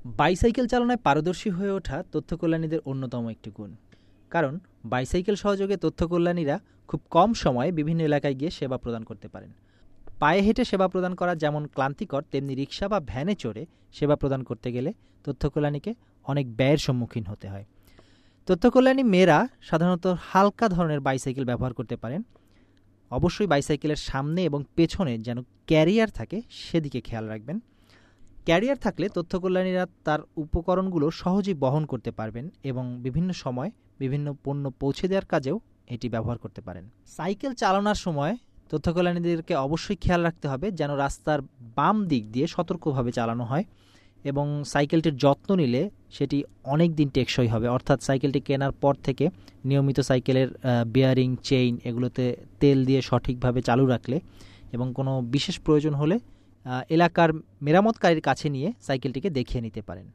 Bicycle চালনায় পারদর্শী হয়ে ওঠা তথ্য কল্যাণীদের অন্যতম একটি গুণ। কারণ বাইসাইকেল সহযোগে তথ্য কল্যাণীরা খুব কম সময়ে বিভিন্ন এলাকায় গিয়ে সেবা প্রদান করতে পারেন। পায়ে হেঁটে সেবা প্রদান করা যেমন ক্লান্তিকর, তেমনি রিক্সা বা ভ্যানে চড়ে সেবা প্রদান করতে গেলে তথ্য কল্যাণীকে অনেক ব্যয়ের সম্মুখীন হতে হয়। তথ্য কল্যাণী মেয়েরা সাধারণত হালকা ধরনের বাইসাইকেল ব্যবহার করতে পারেন। অবশ্যই বাইসাইকেলের সামনে এবং পেছনে যেন ক্যারিয়ার থাকে সেদিকে খেয়াল রাখবেন। ক্যারিয়ার থাকলে তথ্য কল্যাণীরা তার উপকরণগুলো সহজেই বহন করতে পারবেন এবং বিভিন্ন সময় বিভিন্ন পণ্য পৌঁছে দেওয়ার কাজেও এটি ব্যবহার করতে পারেন। সাইকেল চালানোর সময় তথ্য কল্যাণীদেরকে অবশ্যই খেয়াল রাখতে হবে যেন রাস্তার বাম দিক দিয়ে সতর্কভাবে চালানো হয় এবং সাইকেলটির যত্ন নিলে সেটি অনেক দিন টেকসই হবে। অর্থাৎ সাইকেলটি কেনার পর থেকে নিয়মিত সাইকেলের বিয়ারিং, চেইন এগুলোতে তেল দিয়ে সঠিকভাবে চালু রাখলে এবং কোনো বিশেষ প্রয়োজন হলে এলাকার মেরামতকারীর কাছে নিয়ে সাইকেলটিকে দেখিয়ে নিতে পারেন।